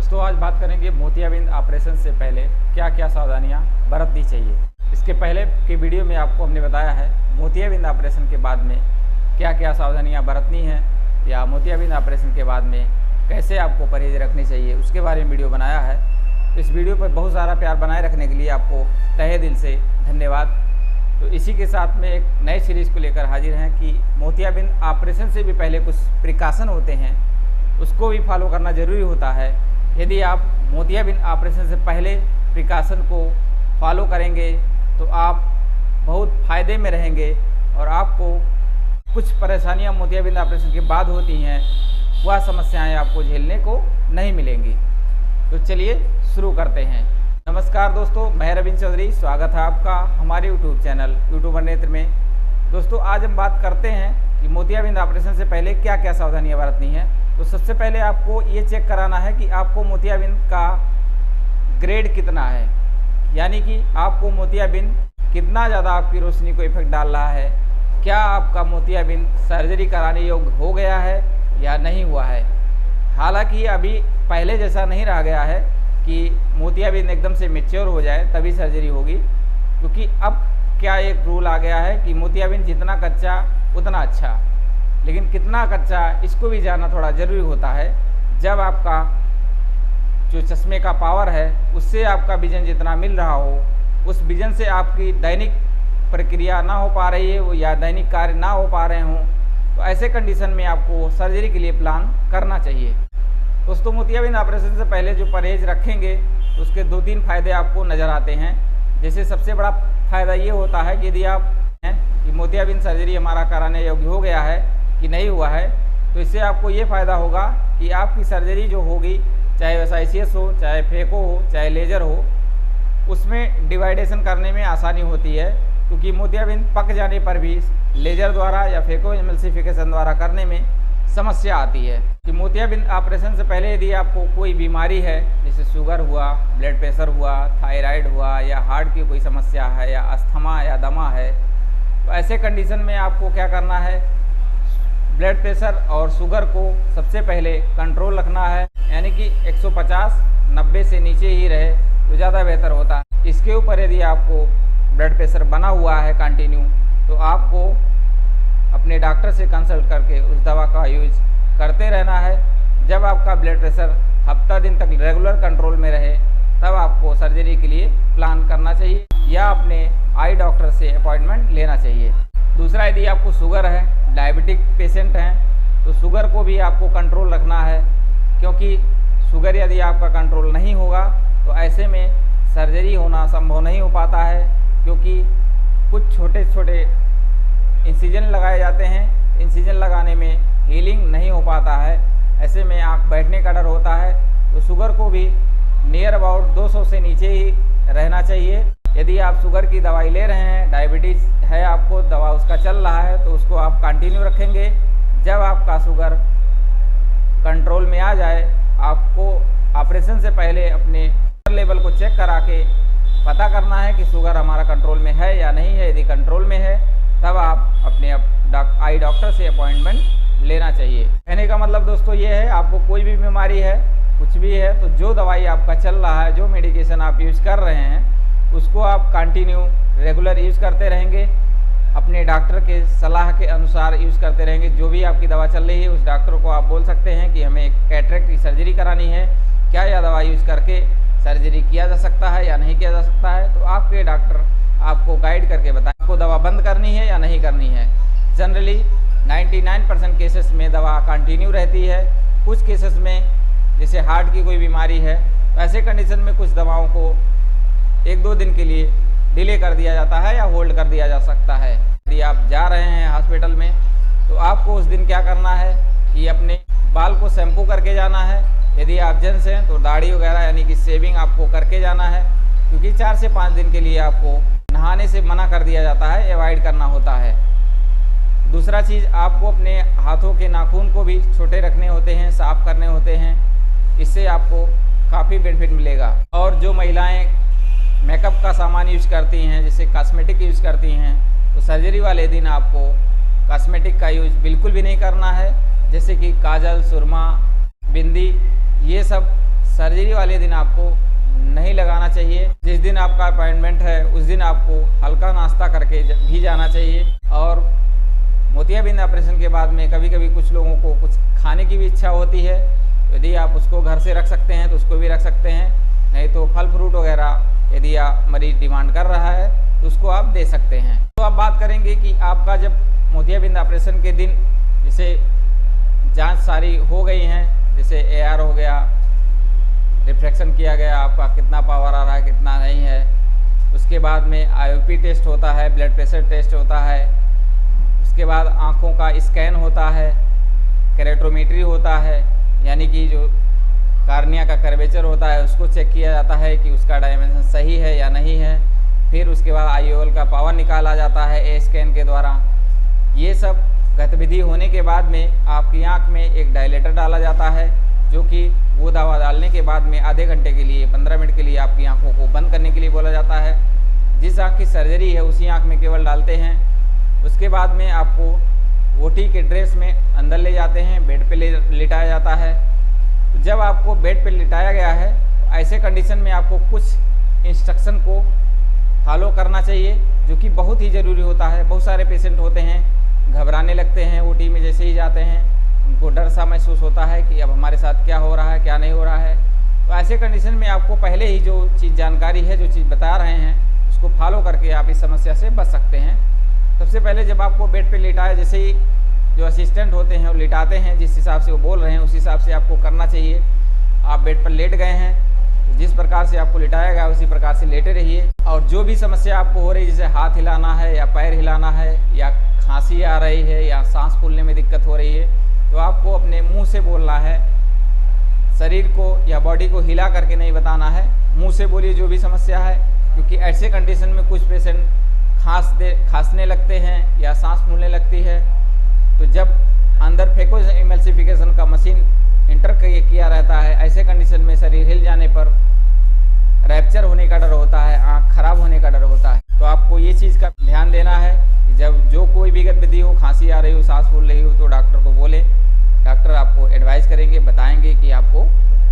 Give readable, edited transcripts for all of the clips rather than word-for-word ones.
दोस्तों आज बात करेंगे मोतियाबिंद ऑपरेशन से पहले क्या क्या सावधानियां बरतनी चाहिए। इसके पहले के वीडियो में आपको हमने बताया है मोतियाबिंद ऑपरेशन के बाद में क्या क्या सावधानियां बरतनी हैं या मोतियाबिंद ऑपरेशन के बाद में कैसे आपको परहेज रखनी चाहिए, उसके बारे में वीडियो बनाया है। तो इस वीडियो पर बहुत सारा प्यार बनाए रखने के लिए आपको तहे दिल से धन्यवाद। तो इसी के साथ में एक नए सीरीज़ को लेकर हाजिर हैं कि मोतियाबिंद ऑपरेशन से भी पहले कुछ प्रिकॉशन होते हैं, उसको भी फॉलो करना ज़रूरी होता है। यदि आप मोतियाबिंद ऑपरेशन से पहले प्रिकॉशन को फॉलो करेंगे तो आप बहुत फ़ायदे में रहेंगे और आपको कुछ परेशानियां मोतियाबिंद ऑपरेशन के बाद होती हैं, वह समस्याएं आपको झेलने को नहीं मिलेंगी। तो चलिए शुरू करते हैं। नमस्कार दोस्तों, मैं रविंद्र चौधरी, स्वागत है आपका हमारे यूट्यूब चैनल यूट्यूबर नेत्र में। दोस्तों आज हम बात करते हैं कि मोतियाबिंद ऑपरेशन से पहले क्या क्या सावधानियां बरतनी हैं। तो सबसे पहले आपको ये चेक कराना है कि आपको मोतियाबिंद का ग्रेड कितना है, यानी कि आपको मोतियाबिंद कितना ज़्यादा आपकी रोशनी को इफेक्ट डाल रहा है। क्या आपका मोतियाबिंद सर्जरी कराने योग्य हो गया है या नहीं हुआ है। हालांकि अभी पहले जैसा नहीं रह गया है कि मोतियाबिंद एकदम से मैच्योर हो जाए तभी सर्जरी होगी, क्योंकि अब क्या एक रूल आ गया है कि मोतियाबिंद जितना कच्चा उतना अच्छा, लेकिन कितना कच्चा इसको भी जानना थोड़ा ज़रूरी होता है। जब आपका जो चश्मे का पावर है उससे आपका विजन जितना मिल रहा हो, उस विजन से आपकी दैनिक प्रक्रिया ना हो पा रही है या दैनिक कार्य ना हो पा रहे हों, तो ऐसे कंडीशन में आपको सर्जरी के लिए प्लान करना चाहिए। दोस्तों मोतियाबिंद ऑपरेशन से पहले जो परहेज रखेंगे उसके 2-3 फ़ायदे आपको नज़र आते हैं। जैसे सबसे बड़ा फ़ायदा ये होता है कि यदि आप हैं कि मोतियाबिंद सर्जरी हमारा कराने योग्य हो गया है कि नहीं हुआ है, तो इससे आपको ये फ़ायदा होगा कि आपकी सर्जरी जो होगी, चाहे वैसा ICS हो, चाहे फेको हो, चाहे लेज़र हो, उसमें डिवाइडेशन करने में आसानी होती है। क्योंकि मोतियाबिंद पक जाने पर भी लेज़र द्वारा या फेको एमल्सिफिकेशन द्वारा करने में समस्या आती है। कि मोतियाबिंद ऑपरेशन से पहले यदि आपको कोई बीमारी है, जैसे शुगर हुआ, ब्लड प्रेशर हुआ, थायराइड हुआ या हार्ट की कोई समस्या है या अस्थमा या दमा है, तो ऐसे कंडीशन में आपको क्या करना है, ब्लड प्रेशर और शुगर को सबसे पहले कंट्रोल रखना है, यानी कि 150-90 से नीचे ही रहे तो ज़्यादा बेहतर होता है। इसके ऊपर यदि आपको ब्लड प्रेशर बना हुआ है कंटिन्यू, तो आपको अपने डॉक्टर से कंसल्ट करके उस दवा का यूज करते रहना है। जब आपका ब्लड प्रेशर हफ्ता दिन तक रेगुलर कंट्रोल में रहे तब आपको सर्जरी के लिए प्लान करना चाहिए या अपने आई डॉक्टर से अपॉइंटमेंट लेना चाहिए। दूसरा, यदि आपको शुगर है, डायबिटिक पेशेंट हैं, तो शुगर को भी आपको कंट्रोल रखना है, क्योंकि शुगर यदि आपका कंट्रोल नहीं होगा तो ऐसे में सर्जरी होना संभव नहीं हो पाता है। क्योंकि कुछ छोटे छोटे इंसिजन लगाए जाते हैं, इंसिजन लगाने में हीलिंग नहीं हो पाता है, ऐसे में आँख बैठने का डर होता है। तो शुगर को भी नियर अबाउट 200 से नीचे ही रहना चाहिए। यदि आप शुगर की दवाई ले रहे हैं, डायबिटीज़ है आपको, दवा उसका चल रहा है, तो उसको आप कंटिन्यू रखेंगे। जब आपका शुगर कंट्रोल में आ जाए, आपको ऑपरेशन से पहले अपने लेवल को चेक करा के पता करना है कि शुगर हमारा कंट्रोल में है या नहीं है। यदि कंट्रोल में है तब आप अपने आई डॉक्टर से अपॉइंटमेंट लेना चाहिए। कहने का मतलब दोस्तों ये है, आपको कोई भी बीमारी है, कुछ भी है, तो जो दवाई आपका चल रहा है, जो मेडिकेशन आप यूज़ कर रहे हैं, उसको आप कंटिन्यू रेगुलर यूज़ करते रहेंगे, अपने डॉक्टर के सलाह के अनुसार यूज़ करते रहेंगे। जो भी आपकी दवा चल रही है उस डॉक्टर को आप बोल सकते हैं कि हमें कैटरेक्ट की सर्जरी करानी है, क्या यह दवा यूज़ करके सर्जरी किया जा सकता है या नहीं किया जा सकता है। तो आपके डॉक्टर आपको गाइड करके बताएं आपको दवा बंद करनी है या नहीं करनी है। जनरली 99% केसेस में दवा कंटिन्यू रहती है। कुछ केसेस में जैसे हार्ट की कोई बीमारी है, तो ऐसे कंडीशन में कुछ दवाओं को 1-2 दिन के लिए डिले कर दिया जाता है या होल्ड कर दिया जा सकता है। यदि आप जा रहे हैं हॉस्पिटल में, तो आपको उस दिन क्या करना है कि अपने बाल को शैम्पू करके जाना है। यदि आप जेंट्स हैं तो दाढ़ी वगैरह यानी कि शेविंग आपको करके जाना है, क्योंकि 4 से 5 दिन के लिए आपको नहाने से मना कर दिया जाता है, अवॉइड करना होता है। दूसरा चीज़, आपको अपने हाथों के नाखून को भी छोटे रखने होते हैं, साफ़ करने होते हैं। इससे आपको काफ़ी बेनिफिट मिलेगा। और जो महिलाएं मेकअप का सामान यूज़ करती हैं, जैसे कॉस्मेटिक यूज़ करती हैं, तो सर्जरी वाले दिन आपको कॉस्मेटिक का यूज़ बिल्कुल भी नहीं करना है। जैसे कि काजल, सुरमा, बिंदी, ये सब सर्जरी वाले दिन आपको नहीं लगाना चाहिए। जिस दिन आपका अपॉइंटमेंट है उस दिन आपको हल्का नाश्ता करके भी जाना चाहिए। और मोतियाबिंद ऑपरेशन के बाद में कभी कभी कुछ लोगों को कुछ खाने की भी इच्छा होती है, यदि आप उसको घर से रख सकते हैं तो उसको भी रख सकते हैं, नहीं तो फल फ्रूट वगैरह यदि आप मरीज डिमांड कर रहा है तो उसको आप दे सकते हैं। तो अब बात करेंगे कि आपका जब मोतियाबिंद ऑपरेशन के दिन जैसे जांच सारी हो गई हैं, जैसे AR हो गया, रिफ्रैक्शन किया गया, आपका कितना पावर आ रहा है कितना नहीं है, उसके बाद में IOP टेस्ट होता है, ब्लड प्रेशर टेस्ट होता है, उसके बाद आँखों का स्कैन होता है, केरेटोमेट्री होता है, यानी कि जो कार्निया का कर्वेचर होता है उसको चेक किया जाता है कि उसका डायमेंशन सही है या नहीं है। फिर उसके बाद IOL का पावर निकाला जाता है A स्कैन के द्वारा। ये सब गतिविधि होने के बाद में आपकी आंख में एक डायलेटर डाला जाता है, जो कि वो दवा डालने के बाद में आधे घंटे के लिए 15 मिनट के लिए आपकी आंखों को बंद करने के लिए बोला जाता है। जिस आंख की सर्जरी है उसी आंख में केवल डालते हैं। उसके बाद में आपको OT के ड्रेस में अंदर ले जाते हैं, बेड पे लिटाया जाता है। तो जब आपको बेड पे लिटाया गया है तो ऐसे कंडीशन में आपको कुछ इंस्ट्रक्शन को फॉलो करना चाहिए, जो कि बहुत ही ज़रूरी होता है। बहुत सारे पेशेंट होते हैं घबराने लगते हैं, OT में जैसे ही जाते हैं उनको डर सा महसूस होता है कि अब हमारे साथ क्या हो रहा है क्या नहीं हो रहा है। तो ऐसे कंडीशन में आपको पहले ही जो चीज़ जानकारी है, जो चीज़ बता रहे हैं, उसको फॉलो करके आप इस समस्या से बच सकते हैं। सबसे पहले जब आपको बेड पे लिटाया, जैसे ही जो असिस्टेंट होते हैं वो लिटाते हैं, जिस हिसाब से वो बोल रहे हैं उस हिसाब से आपको करना चाहिए। आप बेड पर लेट गए हैं तो जिस प्रकार से आपको लिटाया गया उसी प्रकार से लेटे रहिए। और जो भी समस्या आपको हो रही है, जैसे हाथ हिलाना है या पैर हिलाना है या खांसी आ रही है या सांस फूलने में दिक्कत हो रही है, तो आपको अपने मुंह से बोलना है, शरीर को या बॉडी को हिला करके नहीं बताना है। मुंह से बोलिए जो भी समस्या है, क्योंकि ऐसे कंडीशन में कुछ पेशेंट खांसने लगते हैं या सांस फूलने लगती है। तो जब अंदर फेको इमल्सिफिकेशन का मशीन इंटर किया रहता है, ऐसे कंडीशन में शरीर हिल जाने पर रैप्चर होने का डर होता है, आँख खराब होने का डर होता है। तो आपको ये चीज़ का ध्यान देना है कि जब जो कोई भी गतिविधि हो, खांसी आ रही हो, सांस फूल रही हो, तो डॉक्टर को बोले। डॉक्टर आपको एडवाइस करेंगे, बताएंगे कि आपको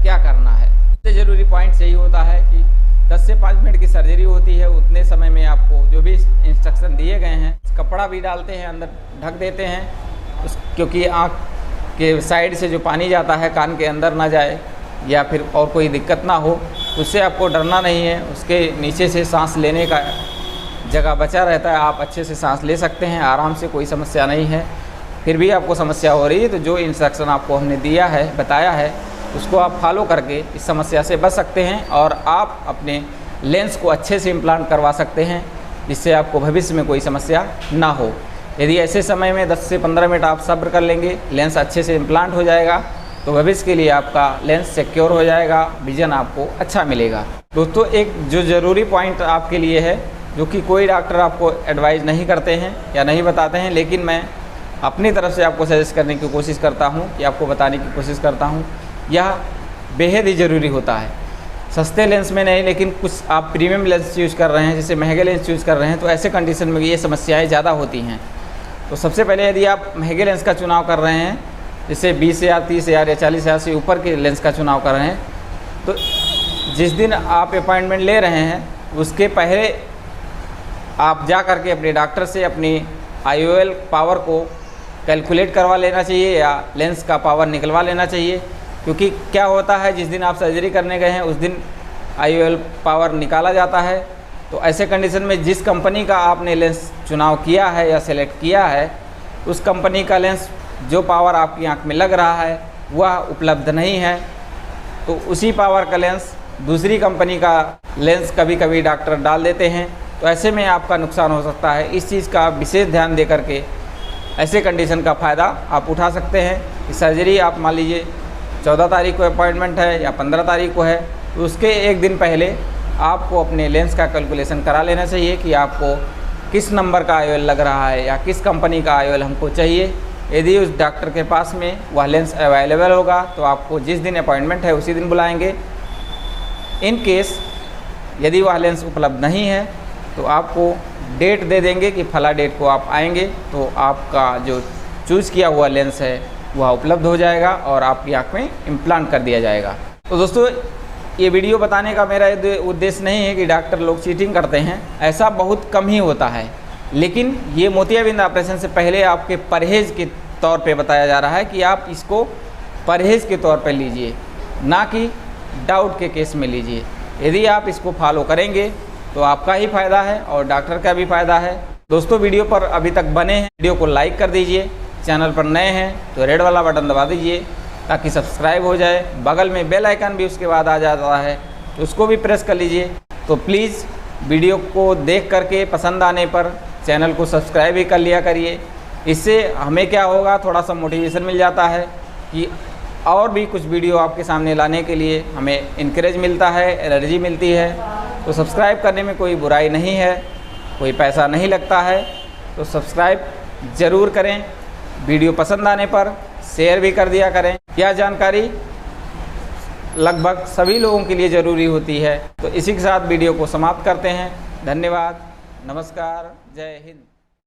क्या करना है। सबसे ज़रूरी पॉइंट यही होता है कि 10 से 5 मिनट की सर्जरी होती है, उतने समय में आपको जो भी इंस्ट्रक्शन दिए गए हैं, कपड़ा भी डालते हैं, अंदर ढक देते हैं, क्योंकि आँख के साइड से जो पानी जाता है कान के अंदर ना जाए या फिर और कोई दिक्कत ना हो, उससे आपको डरना नहीं है। उसके नीचे से सांस लेने का जगह बचा रहता है, आप अच्छे से सांस ले सकते हैं आराम से, कोई समस्या नहीं है। फिर भी आपको समस्या हो रही है तो जो इंस्ट्रक्शन आपको हमने दिया है, बताया है, उसको आप फॉलो करके इस समस्या से बच सकते हैं और आप अपने लेंस को अच्छे से इम्प्लांट करवा सकते हैं, जिससे आपको भविष्य में कोई समस्या ना हो। यदि ऐसे समय में 10 से 15 मिनट आप सब्र कर लेंगे, लेंस अच्छे से इम्प्लांट हो जाएगा, तो भविष्य के लिए आपका लेंस सिक्योर हो जाएगा, विजन आपको अच्छा मिलेगा। दोस्तों, एक जो ज़रूरी पॉइंट आपके लिए है, जो कि कोई डॉक्टर आपको एडवाइस नहीं करते हैं या नहीं बताते हैं, लेकिन मैं अपनी तरफ से आपको सजेस्ट करने की कोशिश करता हूँ, कि आपको बताने की कोशिश करता हूँ। यह बेहद ही ज़रूरी होता है। सस्ते लेंस में नहीं, लेकिन कुछ आप प्रीमियम लेंस यूज़ कर रहे हैं, जैसे महंगे लेंस यूज़ कर रहे हैं, तो ऐसे कंडीशन में ये समस्याएं ज़्यादा होती हैं। तो सबसे पहले यदि आप महंगे लेंस का चुनाव कर रहे हैं, जैसे 20,000, 30,000 या 40,000 से ऊपर के लेंस का चुनाव कर रहे हैं, तो जिस दिन आप अपॉइंटमेंट ले रहे हैं उसके पहले आप जा कर के अपने डॉक्टर से अपनी IOL पावर को कैलकुलेट करवा लेना चाहिए या लेंस का पावर निकलवा लेना चाहिए। क्योंकि क्या होता है, जिस दिन आप सर्जरी करने गए हैं उस दिन IOL पावर निकाला जाता है। तो ऐसे कंडीशन में जिस कंपनी का आपने लेंस चुनाव किया है या सेलेक्ट किया है, उस कंपनी का लेंस जो पावर आपकी आंख में लग रहा है वह उपलब्ध नहीं है, तो उसी पावर का लेंस दूसरी कंपनी का लेंस कभी कभी डॉक्टर डाल देते हैं। तो ऐसे में आपका नुकसान हो सकता है। इस चीज़ का विशेष ध्यान दे करके ऐसे कंडीशन का फ़ायदा आप उठा सकते हैं। कि सर्जरी आप मान लीजिए 14 तारीख को अपॉइंटमेंट है या 15 तारीख को है, तो उसके एक दिन पहले आपको अपने लेंस का कैलकुलेशन करा लेना चाहिए कि आपको किस नंबर का IOL लग रहा है या किस कंपनी का IOL हमको चाहिए। यदि उस डॉक्टर के पास में वह लेंस अवेलेबल होगा तो आपको जिस दिन अपॉइंटमेंट है उसी दिन बुलाएंगे। इन केस यदि वह लेंस उपलब्ध नहीं है तो आपको डेट दे देंगे कि फला डेट को आप आएंगे, तो आपका जो चूज़ किया हुआ लेंस है वह उपलब्ध हो जाएगा और आपकी आँख में इम्प्लांट कर दिया जाएगा। तो दोस्तों, ये वीडियो बताने का मेरा उद्देश्य नहीं है कि डॉक्टर लोग चीटिंग करते हैं, ऐसा बहुत कम ही होता है। लेकिन ये मोतियाबिंद ऑपरेशन से पहले आपके परहेज़ के तौर पे बताया जा रहा है कि आप इसको परहेज़ के तौर पे लीजिए, ना कि डाउट के केस में लीजिए। यदि आप इसको फॉलो करेंगे तो आपका ही फ़ायदा है और डॉक्टर का भी फ़ायदा है। दोस्तों, वीडियो पर अभी तक बने हैं, वीडियो को लाइक कर दीजिए। चैनल पर नए हैं तो रेड वाला बटन दबा दीजिए ताकि सब्सक्राइब हो जाए। बगल में बेल आइकन भी उसके बाद आ जाता है तो उसको भी प्रेस कर लीजिए। तो प्लीज़ वीडियो को देख करके पसंद आने पर चैनल को सब्सक्राइब भी कर लिया करिए। इससे हमें क्या होगा, थोड़ा सा मोटिवेशन मिल जाता है कि और भी कुछ वीडियो आपके सामने लाने के लिए हमें इनकरेज मिलता है, एनर्जी मिलती है। तो सब्सक्राइब करने में कोई बुराई नहीं है, कोई पैसा नहीं लगता है, तो सब्सक्राइब ज़रूर करें। वीडियो पसंद आने पर शेयर भी कर दिया करें। यह जानकारी लगभग सभी लोगों के लिए ज़रूरी होती है। तो इसी के साथ वीडियो को समाप्त करते हैं। धन्यवाद, नमस्कार, जय हिंद।